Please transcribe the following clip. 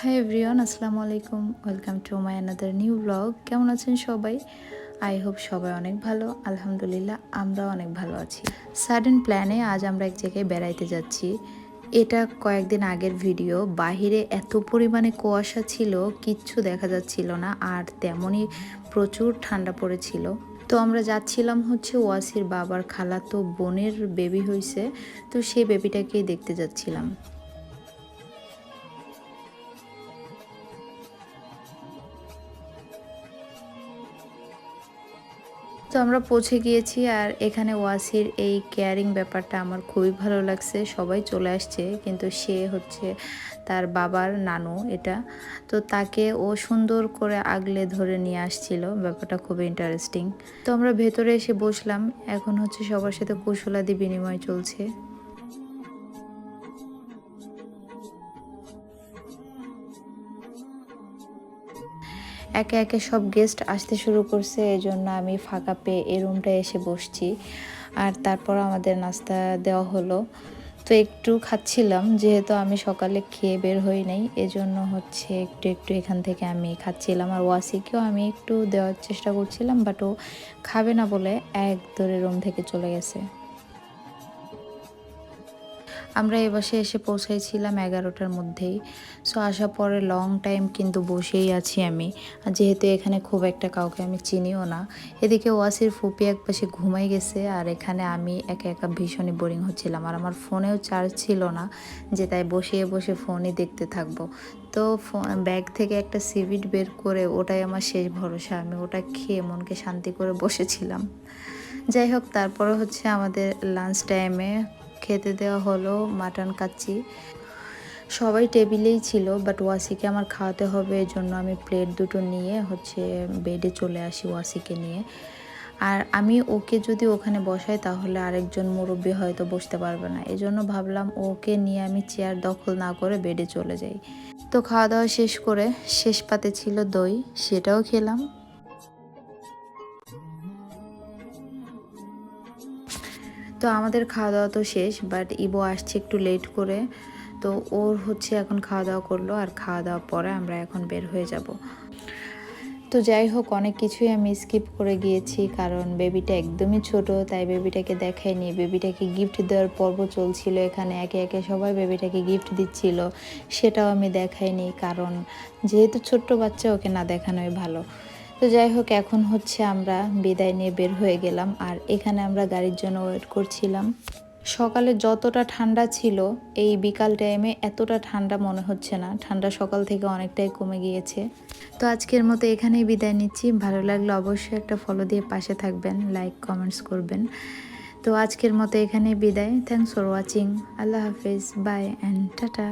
Hi everyone, আসসালামু আলাইকুম। Welcome to my another new blog. কেমন আছেন সবাই? আই হোপ সবাই অনেক ভালো। আলহামদুলিল্লাহ, আমরাও অনেক ভালো আছি। সাডেন প্ল্যানে আজ আমরা এক জায়গায় বেড়াইতে যাচ্ছি। এটা কয়েকদিন আগের ভিডিও। বাহিরে এত পরিমাণে কুয়াশা ছিল, কিচ্ছু দেখা যাচ্ছিল না, আর তেমনই প্রচুর ঠান্ডা পড়েছিল। তো আমরা যাচ্ছিলাম হচ্ছে ওয়াসির বাবার খালাতো বোনের বেবি হয়েছে, তো সেই বেবিটাকেই দেখতে যাচ্ছিলাম। তো আমরা পৌঁছে গিয়েছি, আর এখানে ওয়াসির এই কেয়ারিং ব্যাপারটা আমার খুবই ভালো লাগছে। সবাই চলে আসছে, কিন্তু সে হচ্ছে তার বাবার নানু এটা। তো তাকে ও সুন্দর করে আগলে ধরে নিয়ে আসছিল, ব্যাপারটা খুবই ইন্টারেস্টিং। তো আমরা ভেতরে এসে বসলাম, এখন হচ্ছে সবার সাথে কুশলাদি বিনিময় চলছে। একে একে সব গেস্ট আসতে শুরু করছে, এজন্য আমি ফাঁকা পেয়ে এই রুমটায় এসে বসছি। আর তারপর আমাদের নাস্তা দেওয়া হলো। তো একটু খাচ্ছিলাম, যেহেতু আমি সকালে খেয়ে বের হই নাই, এজন্য হচ্ছে একটু একটু এখান থেকে আমি খাচ্ছিলাম। আর ওয়াসিকেও আমি একটু দেওয়ার চেষ্টা করছিলাম, বাট ও খাবে না বলে এক দৌড়ে রুম থেকে চলে গেছে। আমরা এ বাসায় এসে পৌঁছাইছিলাম 11টার মধ্যেই। সো আসার পরে লং টাইম কিন্তু বসেই আছি আমি, আর যেহেতু এখানে খুব একটা কাউকে আমি চিনিও না। এদিকে ওয়াসির ফুপি এক পাশে ঘুমাই গেছে, আর এখানে আমি একা একা ভীষণই বোরিং হচ্ছিলাম। আর আমার ফোনেও চার্জ ছিল না, যে তাই বসিয়ে বসে ফোনই দেখতে থাকবো। তো ব্যাগ থেকে একটা সিভিট বের করে ওটাই আমার শেষ ভরসা, আমি ওটা খেয়ে মনকে শান্তি করে বসেছিলাম। যাই হোক, তারপরে হচ্ছে আমাদের লাঞ্চ টাইমে খেতে দেওয়া হলো মাটন কাচ্চি। সবাই টেবিলেই ছিল, বাট ওয়াসিকে আমার খাওয়াতে হবে, এই জন্য আমি প্লেট দুটো নিয়ে হচ্ছে বেডে চলে আসি ওয়াসিকে নিয়ে। আর আমি ওকে যদি ওখানে বসাই তাহলে আরেকজন মুরব্বী হয়তো বসতে পারবে না, এই জন্য ভাবলাম ওকে নিয়ে আমি চেয়ার দখল না করে বেডে চলে যাই। তো খাওয়া দাওয়া শেষ করে শেষ পাতে ছিল দই, সেটাও খেলাম। তো আমাদের খাওয়া দাওয়া তো শেষ, বাট ইবো আসছে একটু লেট করে। তো ওর হচ্ছে এখন খাওয়া দাওয়া করলো, আর খাওয়া দাওয়ার পরে আমরা এখন বের হয়ে যাব। তো যাই হোক, অনেক কিছুই আমি স্কিপ করে গিয়েছি, কারণ বেবিটা একদমই ছোট, তাই বেবিটাকে দেখাইনি। বেবিটাকে গিফট দেওয়ার পর্ব চলছিল, এখানে একে একে সবাই বেবিটাকে গিফট দিচ্ছিল, সেটাও আমি দেখাইনি, কারণ যেহেতু ছোট্ট বাচ্চা, ওকে না দেখানোই ভালো। তো যাই হোক, এখন হচ্ছে আমরা বিদায় নিয়ে বের হয়ে গেলাম, আর এখানে আমরা গাড়ির জন্য ওয়েট করছিলাম। সকালে যতটা ঠান্ডা ছিল, এই বিকাল টাইমে এতটা ঠান্ডা মনে হচ্ছে না। ঠান্ডা সকাল থেকে অনেকটাই কমে গিয়েছে। তো আজকের মতো এখানেই বিদায় নিচ্ছি। ভালো লাগলে অবশ্যই একটা ফলো দিয়ে পাশে থাকবেন, লাইক কমেন্টস করবেন। তো আজকের মতো এখানেই বিদায়। Thanks for watching. আল্লাহ হাফিজ, বাই অ্যান্ড টাটা।